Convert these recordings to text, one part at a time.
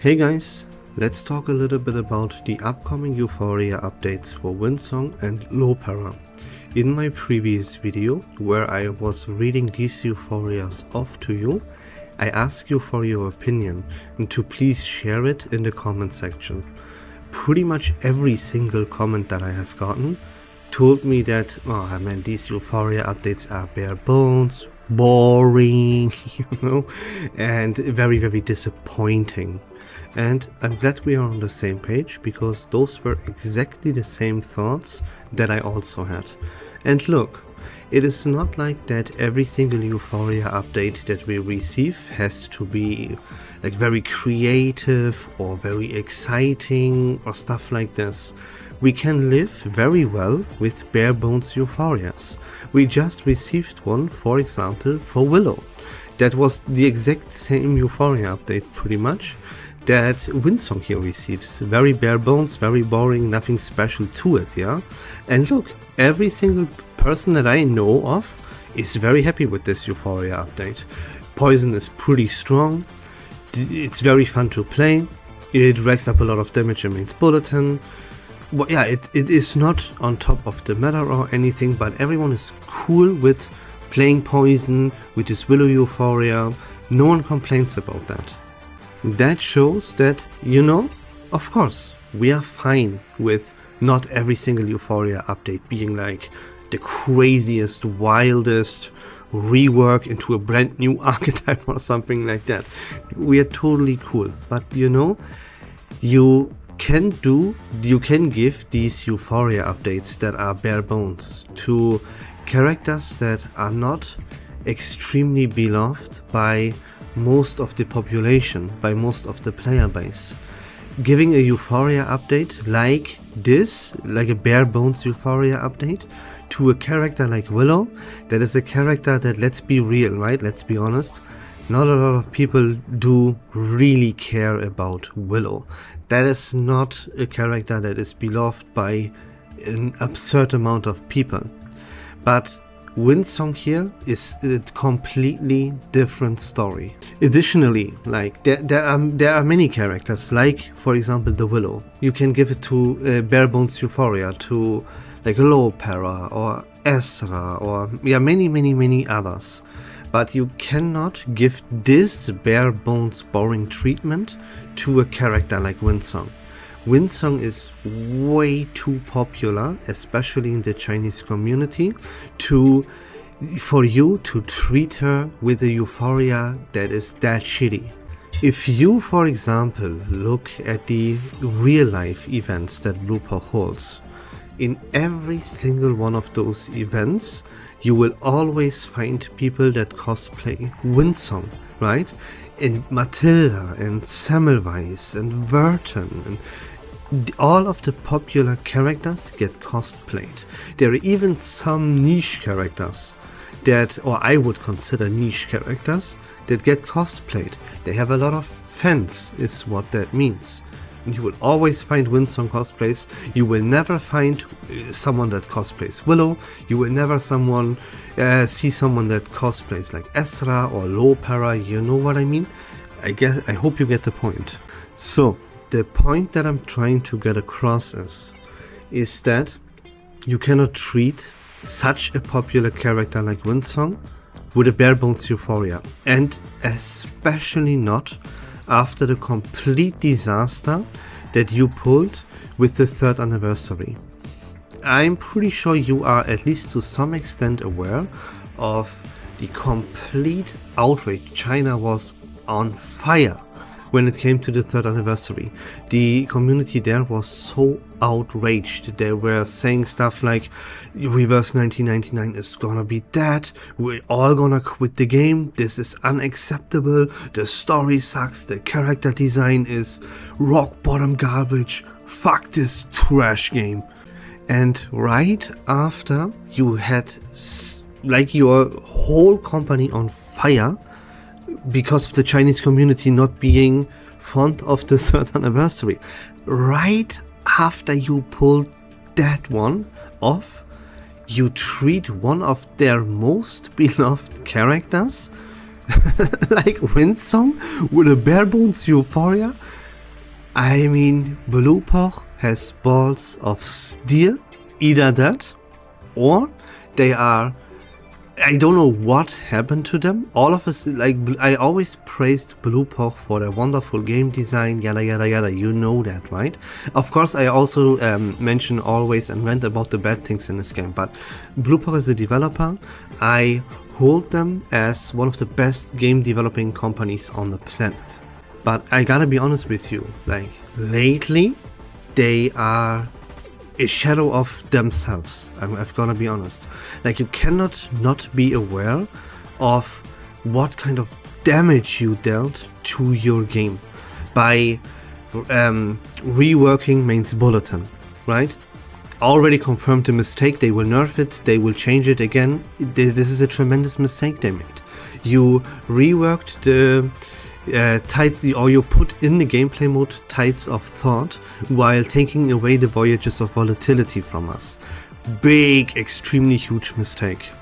Hey guys, let's talk a little bit about the upcoming Euphoria updates for Windsong and Lopera. In my previous video, where I was reading these Euphorias off to you, I asked you for your opinion and to please share it in the comment section. Pretty much every single comment that I have gotten told me that, oh man, these Euphoria updates are bare bones, boring, and very disappointing. And I'm glad we are on the same page, because those were exactly the same thoughts that I also had. And look, it is not like that every single Euphoria update that we receive has to be like very creative or very exciting or stuff like this. We can live very well with bare bones Euphorias. We just received one, for example, for Willow. That was the exact same Euphoria update pretty much that Windsong here receives. Very bare bones, very boring, nothing special to it, yeah? And look, every single person that I know of is very happy with this Euphoria update. Poison is pretty strong, it's very fun to play, it racks up a lot of damage in Main's Bulletin. Well, yeah, it is not on top of the meta or anything, but everyone is cool with playing Poison, with this Willow Euphoria. No one complains about that. That shows that, of course, we are fine with not every single Euphoria update being like the craziest, wildest rework into a brand new archetype or something like that. We are totally cool, but you can give these Euphoria updates that are bare bones to characters that are not extremely beloved by most of the population, by most of the player base. Giving a Euphoria update like this, like a bare bones Euphoria update, to a character like Willow, that is a character that, let's be real, right? Let's be honest, not a lot of people do really care about Willow. That is not a character that is beloved by an absurd amount of people. But Windsong here is a completely different story. Additionally, like there are many characters, like for example the Willow. You can give it to bare bones Euphoria, to like Lopera or Ezra, or many others. But you cannot give this bare bones boring treatment to a character like Windsong. Windsong is way too popular, especially in the Chinese community, for you to treat her with a Euphoria that is that shitty. If you, for example, look at the real life events that Looper holds, in every single one of those events, you will always find people that cosplay Windsong, right? And Matilda and Semmelweis and Verton and all of the popular characters get cosplayed. There are even some niche characters that, or I would consider niche characters, that get cosplayed. They have a lot of fans, is what that means. And you will always find Windsong cosplays. You will never find someone that cosplays Willow. You will never see someone that cosplays like Ezra or Lopera. You know what I mean? I hope you get the point. So the point that I'm trying to get across is that you cannot treat such a popular character like Windsong with a bare bones Euphoria, and especially not after the complete disaster that you pulled with the 3rd anniversary. I'm pretty sure you are, at least to some extent, aware of the complete outrage. China was on fire when it came to the 3rd anniversary. The community there was so outraged. They were saying stuff like, Reverse1999 is gonna be dead, we're all gonna quit the game, this is unacceptable, the story sucks, the character design is rock bottom garbage, fuck this trash game. And right after you had like your whole company on fire, because of the Chinese community not being fond of the 3rd anniversary, right after you pulled that one off, you treat one of their most beloved characters like Windsong with a bare bones Euphoria. I mean, Bluepoch has balls of steel, either that, or they are, I don't know what happened to them. All of us, like, I always praised Bluepoch for their wonderful game design, yada yada yada, you know that, right? Of course, I also mention always and rant about the bad things in this game, but Bluepoch as a developer, I hold them as one of the best game developing companies on the planet. But I gotta be honest with you, like, lately, they are a shadow of themselves. I've gotta be honest. Like, you cannot not be aware of what kind of damage you dealt to your game by reworking Main's Bulletin, right? Already confirmed the mistake. They will nerf it, they will change it again. This is a tremendous mistake they made. You reworked the tides, or you put in the gameplay mode Tides of Thought while taking away the Voyages of Volatility from us. Big, extremely huge mistake.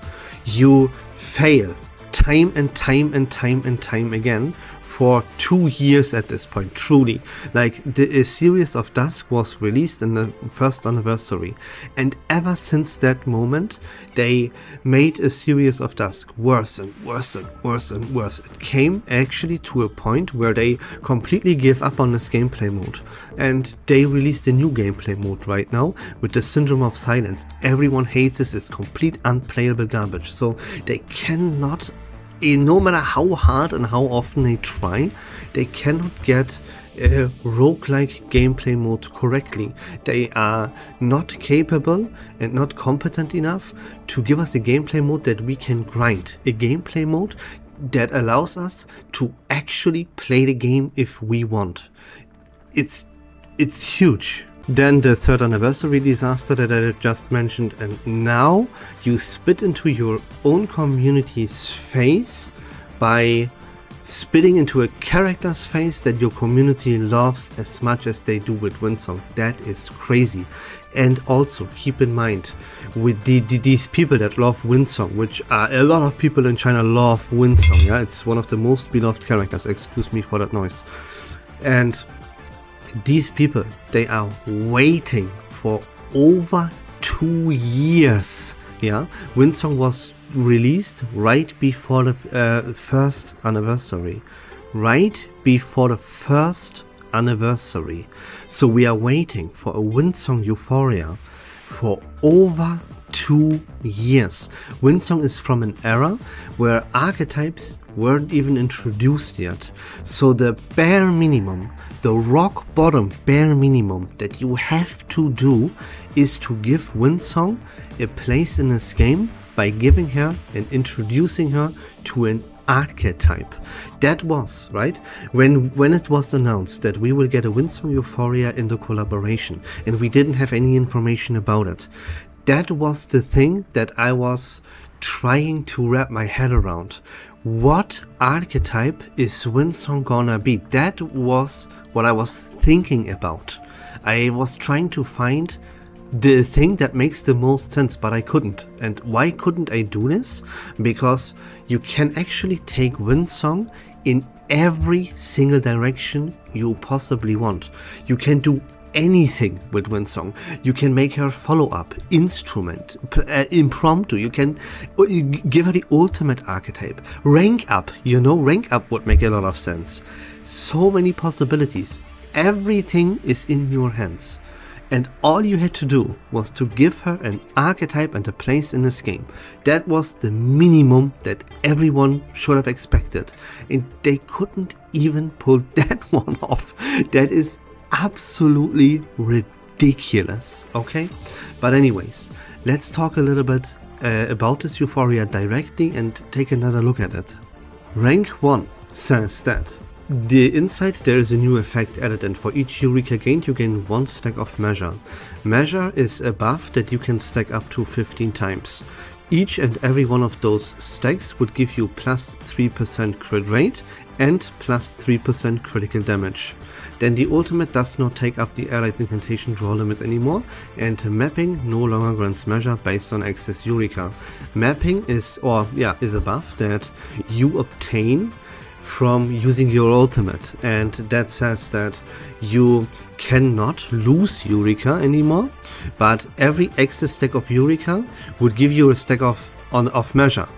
You fail time and time and time and time again for 2 years at this point, truly. Like, a Series of Dusk was released in the first anniversary, and ever since that moment they made a Series of Dusk worse and worse and worse and worse. It came actually to a point where they completely give up on this gameplay mode, and they released a new gameplay mode right now with the Syndrome of Silence. Everyone hates this, it's complete unplayable garbage, so they cannot, no matter how hard and how often they try, they cannot get a roguelike gameplay mode correctly. They are not capable and not competent enough to give us a gameplay mode that we can grind. A gameplay mode that allows us to actually play the game if we want. It's huge. Then the third anniversary disaster that I just mentioned, and now you spit into your own community's face by spitting into a character's face that your community loves as much as they do with Windsong. That is crazy. And also keep in mind, with these people that love Windsong, which are a lot of people in China love Windsong, yeah, it's one of the most beloved characters, excuse me for that noise. And these people, they are waiting for over 2 years. Yeah, Windsong was released right before the first anniversary. Right before the first anniversary. So we are waiting for a Windsong Euphoria for over 2 years. Windsong is from an era where archetypes weren't even introduced yet. So the bare minimum, the rock bottom bare minimum that you have to do is to give Windsong a place in this game by giving her and introducing her to an archetype. That was, right, when it was announced that we will get a Windsong Euphoria in the collaboration, and we didn't have any information about it. That was the thing that I was trying to wrap my head around. What archetype is Windsong gonna be? That was what I was thinking about. I was trying to find the thing that makes the most sense, but I couldn't. And why couldn't I do this? Because you can actually take Windsong in every single direction you possibly want. You can do anything with Windsong. You can make her follow-up, instrument, impromptu. You can give her the ultimate archetype. Rank up, you know, rank up would make a lot of sense. So many possibilities. Everything is in your hands. And all you had to do was to give her an archetype and a place in this game. That was the minimum that everyone should have expected. And they couldn't even pull that one off. That is absolutely ridiculous, okay? But anyways, let's talk a little bit about this Euphoria directly and take another look at it. Rank 1 says that inside there is a new effect added, and for each Eureka gained you gain 1 stack of Measure. Measure is a buff that you can stack up to 15 times. Each and every one of those stacks would give you plus 3% crit rate and plus 3% critical damage. Then the ultimate does not take up the allied incantation draw limit anymore, and mapping no longer grants Measure based on excess Eureka. Mapping is a buff that you obtain from using your ultimate, and that says that you cannot lose Eureka anymore, but every extra stack of Eureka would give you a stack of measure.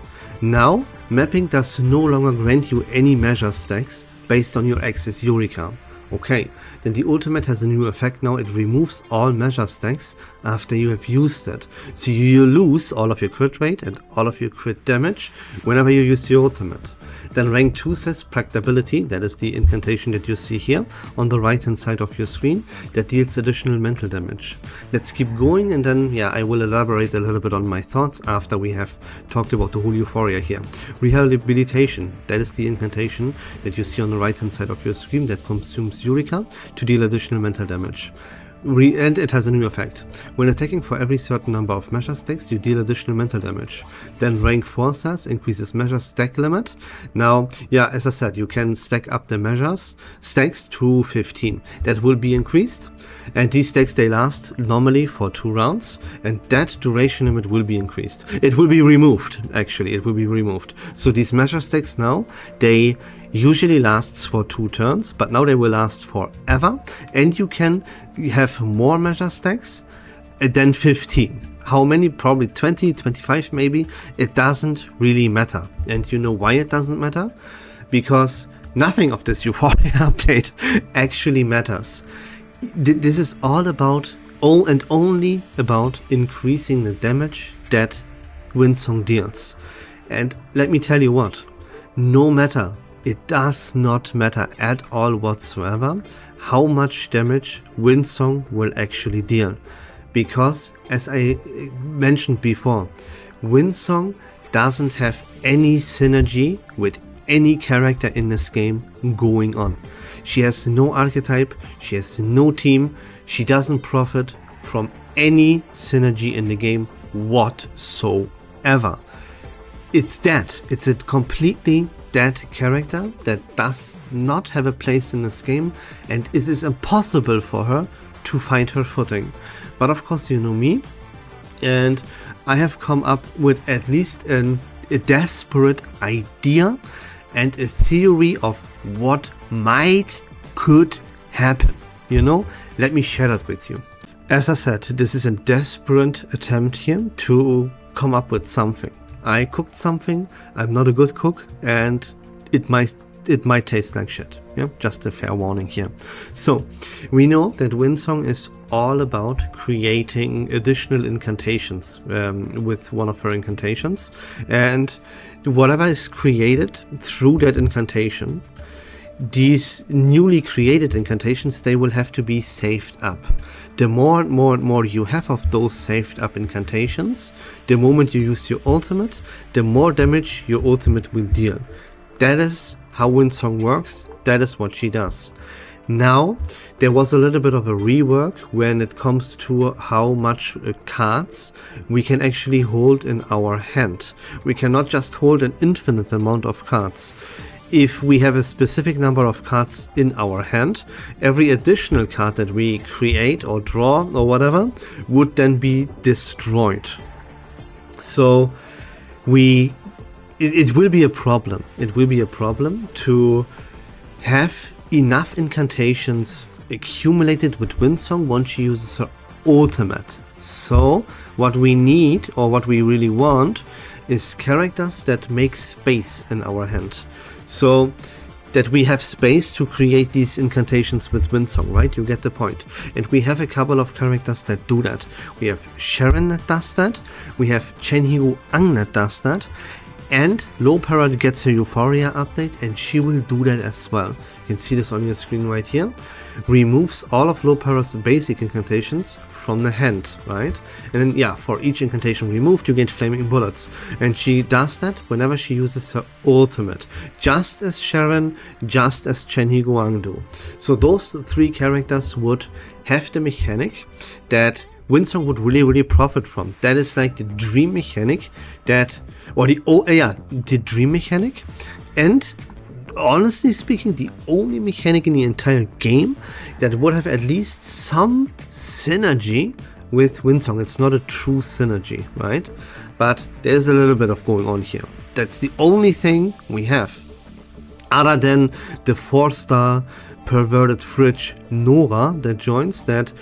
Now, mapping does no longer grant you any measure stacks based on your excess Eureka. Okay, then the ultimate has a new effect now. It removes all measure stacks after you have used it. So you lose all of your crit rate and all of your crit damage whenever you use the ultimate. Then rank 2 says Practicability, that is the incantation that you see here on the right hand side of your screen, that deals additional mental damage. Let's keep going, and then I will elaborate a little bit on my thoughts after we have talked about the whole Euphoria here. Rehabilitation, that is the incantation that you see on the right hand side of your screen that consumes Eureka to deal additional mental damage. And it has a new effect. When attacking for every certain number of measure stacks, you deal additional mental damage. Then rank 4 says increases measure stack limit. Now, as I said, you can stack up the measures stacks to 15. That will be increased. And these stacks, they last normally for 2 rounds. And that duration limit will be increased. It will be removed, actually. It will be removed. So these measure stacks now, they usually lasts for 2 turns, but now they will last forever, and you can have more measure stacks than 15. How many? Probably 20, 25 maybe. It doesn't really matter. And you know why it doesn't matter? Because nothing of this Euphoria update actually matters. This is all about, and only about, increasing the damage that Windsong deals. And let me tell you what, no matter, it does not matter at all whatsoever how much damage Windsong will actually deal. Because, as I mentioned before, Windsong doesn't have any synergy with any character in this game going on. She has no archetype, she has no team, she doesn't profit from any synergy in the game whatsoever. It's dead. It's a completely dead character that does not have a place in this game, and it is impossible for her to find her footing. But of course, you know me, and I have come up with at least a desperate idea and a theory of what could happen. You know, let me share that with you. As I said, this is a desperate attempt here to come up with something. I cooked something, I'm not a good cook, and it might taste like shit. Just a fair warning here. So, we know that Windsong is all about creating additional incantations with one of her incantations, and whatever is created through that incantation, these newly created incantations, they will have to be saved up. The more and more you have of those saved up incantations, the moment you use your ultimate, the more damage your ultimate will deal. That is how Windsong works, that is what she does. Now, there was a little bit of a rework when it comes to how much cards we can actually hold in our hand. We cannot just hold an infinite amount of cards. If we have a specific number of cards in our hand, every additional card that we create or draw or whatever would then be destroyed. So it will be a problem. It will be a problem to have enough incantations accumulated with Windsong once she uses her ultimate. So what we need, or what we really want, is characters that make space in our hand. So that we have space to create these incantations with Windsong, right? You get the point. And we have a couple of characters that do that. We have Sharon that does that, we have Chen Ang that does that, and Lopera gets her Euphoria update, and she will do that as well. You can see this on your screen right here. Removes all of Lopera's basic incantations from the hand, right? And then, for each incantation removed, you get flaming bullets. And she does that whenever she uses her ultimate. Just as Sharon, just as Chen Ang do. So those 3 characters would have the mechanic that Windsong would really profit from. That is like the dream mechanic the dream mechanic, and honestly speaking, the only mechanic in the entire game that would have at least some synergy with Windsong. It's not a true synergy, right? But there's a little bit of going on here. That's the only thing we have. Other than the 4-star perverted fridge Nora that joins, that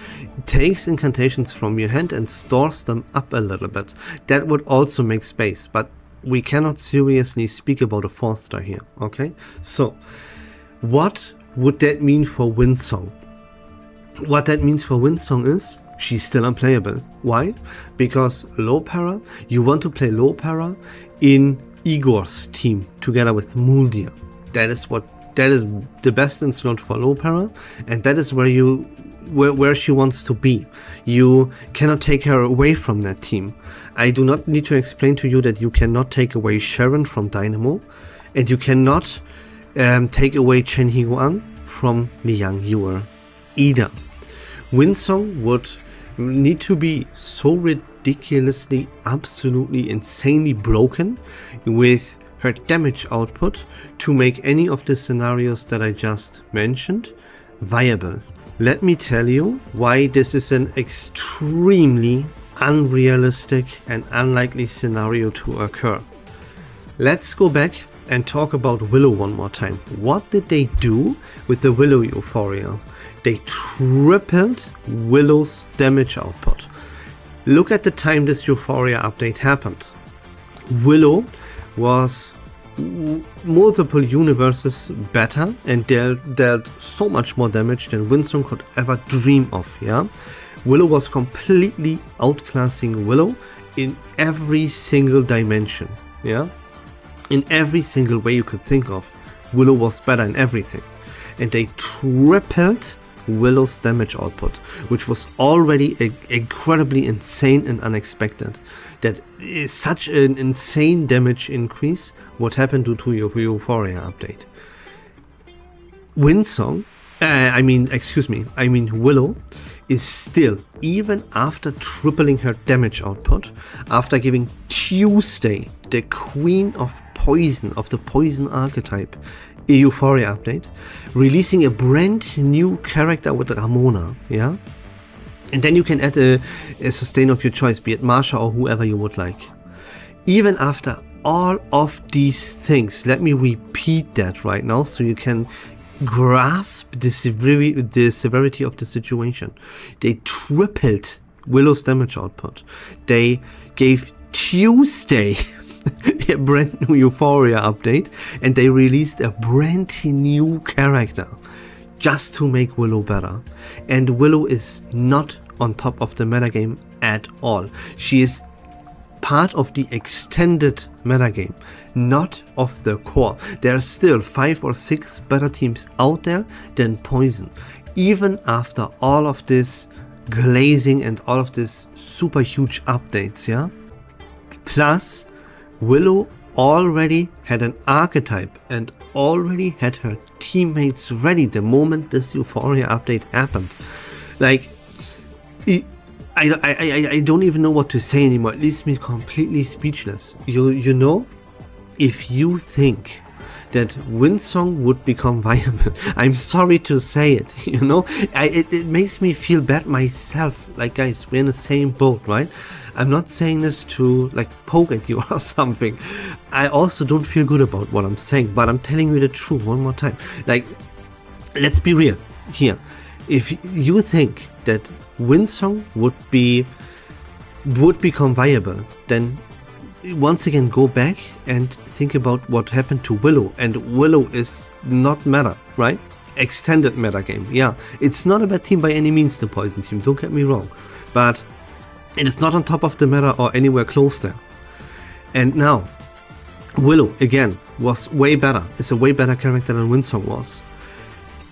takes incantations from your hand and stores them up a little bit. That would also make space, but we cannot seriously speak about a 4-star here, okay? So, what would that mean for Windsong? What that means for Windsong is she's still unplayable. Why? Because Lopera, you want to play Lopera in Igor's team together with Muldir. That is the best in slot for Lopera, and that is where she wants to be. You cannot take her away from that team. I do not need to explain to you that you cannot take away Sharon from Dynamo, and you cannot take away Chen Higuan from Liang Yue either. Windsong would need to be so ridiculously, absolutely, insanely broken with her damage output to make any of the scenarios that I just mentioned viable. Let me tell you why this is an extremely unrealistic and unlikely scenario to occur. Let's go back and talk about Willow one more time. What did they do with the Willow Euphoria? They tripled Willow's damage output. Look at the time this Euphoria update happened. Willow was multiple universes better and dealt so much more damage than Windsong could ever dream of, yeah? Willow was completely outclassing Willow in every single dimension, yeah? In every single way you could think of, Willow was better in everything. And they tripled Willow's damage output, which was already incredibly insane and unexpected. That is such an insane damage increase would happen due to your Euphoria update. Windsong, Willow is still, even after tripling her damage output, after giving Tuesday, the queen of poison, of the poison archetype, a Euphoria update, releasing a brand new character with Ramona, yeah? And then you can add a sustain of your choice, be it Marsha or whoever you would like. Even after all of these things, let me repeat that right now so you can grasp the severity of the situation. They tripled Willow's damage output. They gave Tuesday a brand new Euphoria update, and they released a brand new character just to make Willow better. And Willow is not on top of the metagame at all. She is part of the extended metagame, not of the core. There are still 5 or 6 better teams out there than Poison, even after all of this glazing and all of this super huge updates, yeah? Plus, Willow already had an archetype and already had her teammates ready the moment this Euphoria update happened. Like, I don't even know what to say anymore. It leaves me completely speechless. You know, if you think that Windsong would become viable, I'm sorry to say it, you know, it makes me feel bad myself. Like, guys, we're in the same boat, right? I'm not saying this to like poke at you or something. I also don't feel good about what I'm saying, but I'm telling you the truth one more time. Like, let's be real here. If you think that Windsong would become viable, then once again go back and think about what happened to Willow. And Willow is not meta, right? Extended meta game. Yeah, it's not a bad team by any means, the Poison team, don't get me wrong, but it is not on top of the meta or anywhere close there. And now Willow again was way better. It's a way better character than Windsong was.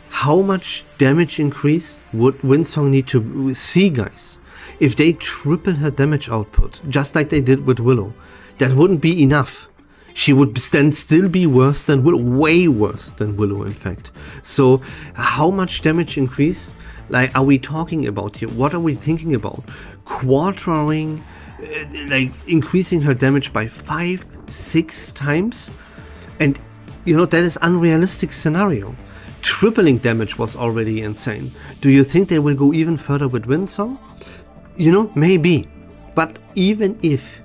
How much damage increase would Windsong need to see, guys? If they triple her damage output, just like they did with Willow, that wouldn't be enough. She would then still be worse than Willow, way worse than Willow, in fact. So, how much damage increase, like, are we talking about here? What are we thinking about? Quartering, like, increasing her damage by 5-6 times? And, you know, that is unrealistic scenario. Tripling damage was already insane. Do you think they will go even further with Windsong? You know, maybe. But even if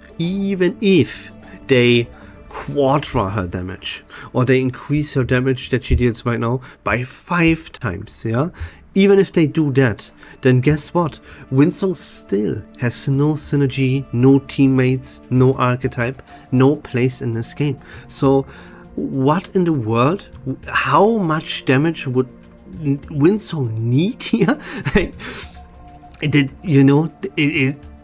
they quarter her damage, or they increase her damage that she deals right now by 5 times, yeah? Even if they do that, then guess what? Windsong still has no synergy, no teammates, no archetype, no place in this game. So what in the world? How much damage would Windsong need here? Like,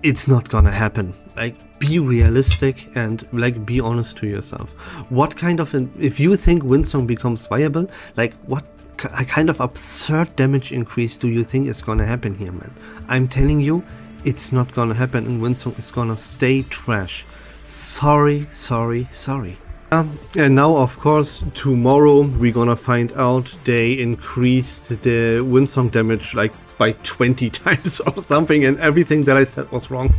it's not gonna happen. Like, be realistic and like be honest to yourself. What kind of if you think Windsong becomes viable, like what kind of absurd damage increase do you think is gonna happen here, man? I'm telling you, it's not gonna happen, and Windsong is gonna stay trash. Sorry. And now, of course, tomorrow we're gonna find out they increased the Windsong damage like by 20 times or something, and everything that I said was wrong.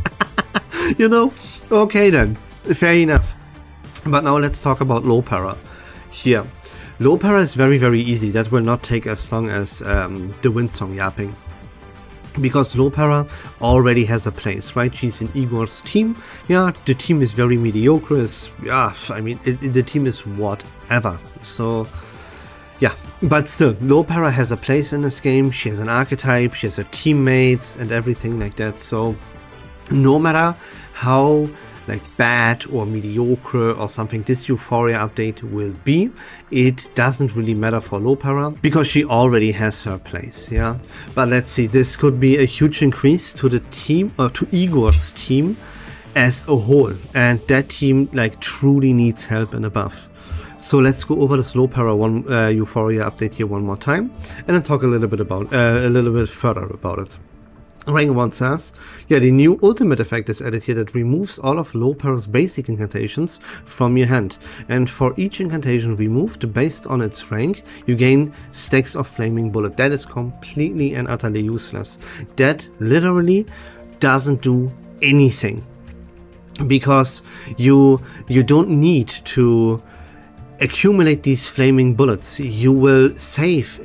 You know? Okay then, fair enough. But now let's talk about Lopera. Here, Lopera is very, very easy. That will not take as long as the Windsong yapping. Because Lopera already has a place, right? She's in Igor's team. Yeah, the team is very mediocre. The team is whatever. So, yeah. But still, Lopera has a place in this game. She has an archetype. She has her teammates and everything like that. So, no matter how bad or mediocre or something this Euphoria update will be, it doesn't really matter for Lopera because she already has her place, yeah. But let's see, this could be a huge increase to the team, or to Igor's team as a whole, and that team truly needs help and a buff. So let's go over this Lopera Euphoria update here one more time, and then talk a little bit further about it. Rank 1 says, yeah, the new ultimate effect is added here that removes all of Lopera's basic incantations from your hand, and for each incantation removed based on its rank, you gain stacks of flaming bullet. That is completely and utterly useless. That literally doesn't do anything, because you don't need to accumulate these flaming bullets. You will save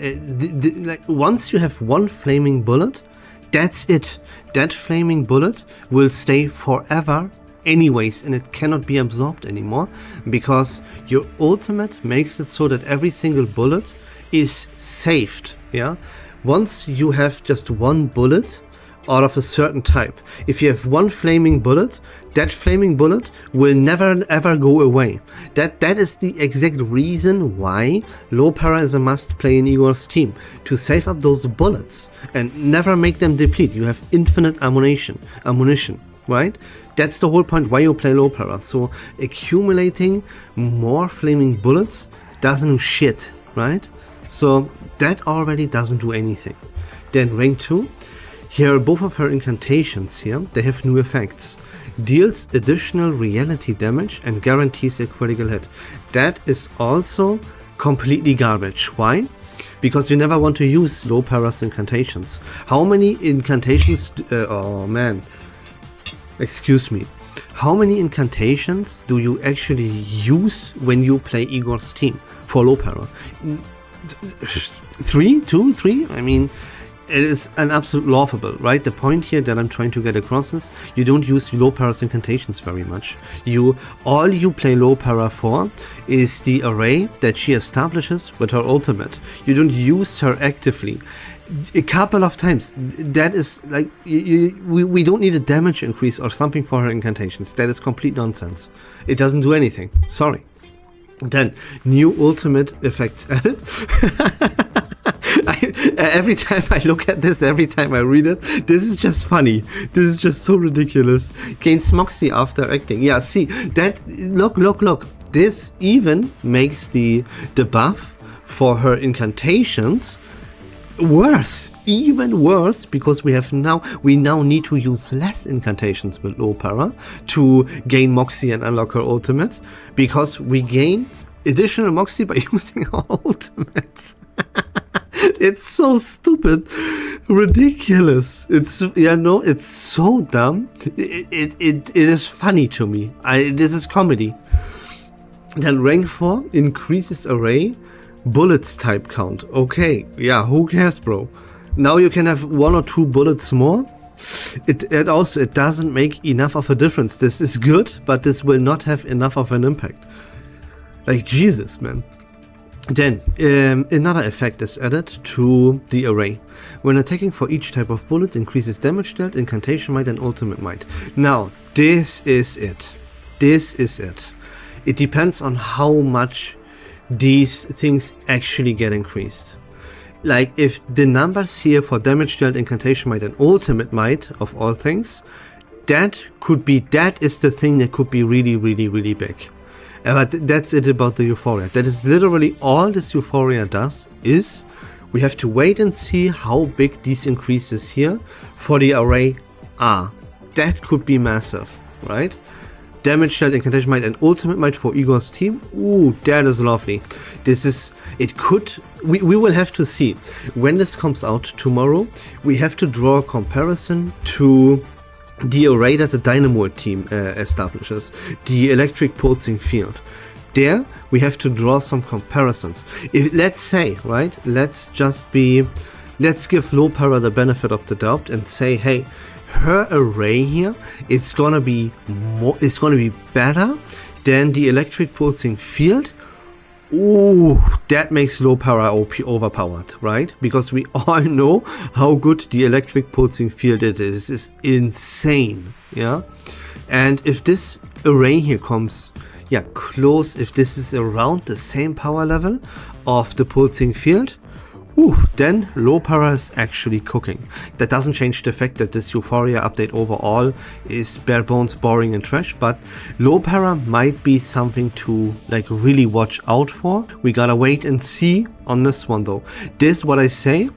once you have one flaming bullet, that's it. That flaming bullet will stay forever anyways, and it cannot be absorbed anymore, because your ultimate makes it so that every single bullet is saved, yeah? Once you have just one bullet out of a certain type, if you have one flaming bullet, that flaming bullet will never ever go away. That is the exact reason why Lopera is a must play in Igor's team, to save up those bullets and never make them deplete. You have infinite ammunition, right? That's the whole point why you play Lopera. So accumulating more flaming bullets doesn't do shit, right? So that already doesn't do anything. Then rank 2. Here, both of her incantations here, they have new effects. Deals additional reality damage and guarantees a critical hit. That is also completely garbage. Why? Because you never want to use Lopera's incantations. How many incantations... How many incantations do you actually use when you play Igor's team for Lopera? 3? 2? 3? I mean... It is an absolute laughable, right? The point here that I'm trying to get across is you don't use Lopera's incantations very much. All you play Lopera for is the array that she establishes with her ultimate. You don't use her actively. A couple of times. That is we don't need a damage increase or something for her incantations. That is complete nonsense. It doesn't do anything. Sorry. Then, new ultimate effects added. Every time I look at this, every time I read it, this is just funny. This is just so ridiculous. Gains Moxie after acting. Yeah, see, that, look. This even makes the buff for her incantations worse. Even worse, because we now need to use less incantations with Lopera to gain Moxie and unlock her ultimate, because we gain additional Moxie by using her ultimate. It's so stupid, ridiculous. It's so dumb. It is funny to me. This is comedy. Then rank 4 increases array bullets type count. Okay, yeah, who cares, bro? Now you can have 1 or 2 bullets more. It doesn't make enough of a difference. This is good, but this will not have enough of an impact. Like, Jesus, man. Then, another effect is added to the array. When attacking for each type of bullet, increases damage dealt, incantation might and ultimate might. Now, this is it. This is it. It depends on how much these things actually get increased. Like, if the numbers here for damage dealt, incantation might and ultimate might, of all things, that is the thing that could be really, really, really big. But that's it about the Euphoria. That is literally all this Euphoria does. Is we have to wait and see how big these increases here for the array are. That could be massive, right? Damage dealt, incantation might and ultimate might for Igor's team. Ooh, that is lovely. This is, it could, we will have to see. When this comes out tomorrow, we have to draw a comparison to the array that the Dynamo team establishes, the electric pulsing field. There we have to draw some comparisons. Let's say, right, let's give Lopera the benefit of the doubt and say, hey, her array here, it's gonna be better than the electric pulsing field. Ooh, that makes Lopera OP overpowered, right? Because we all know how good the electric pulsing field is. It is insane, yeah? And if this array here comes, yeah, close, if this is around the same power level of the pulsing field, then Lopera is actually cooking. That doesn't change the fact that this Euphoria update overall is bare bones, boring and trash, but Lopera might be something to like really watch out for. We gotta wait and see on this one though. This, what I say,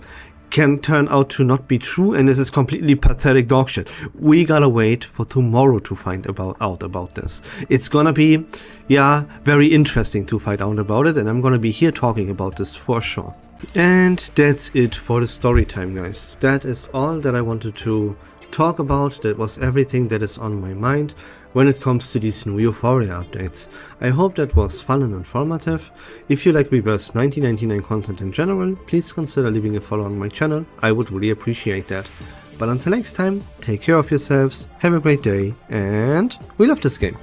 can turn out to not be true, and this is completely pathetic dog shit. We gotta wait for tomorrow to find out about this. It's gonna be, yeah, very interesting to find out about it, and I'm gonna be here talking about this for sure. And that's it for the story time, guys. That is all that I wanted to talk about. That was everything that is on my mind when it comes to these new Euphoria updates. I hope that was fun and informative. If you like Reverse1999 content in general, please consider leaving a follow on my channel. I would really appreciate that. But until next time, take care of yourselves, have a great day, and we love this game.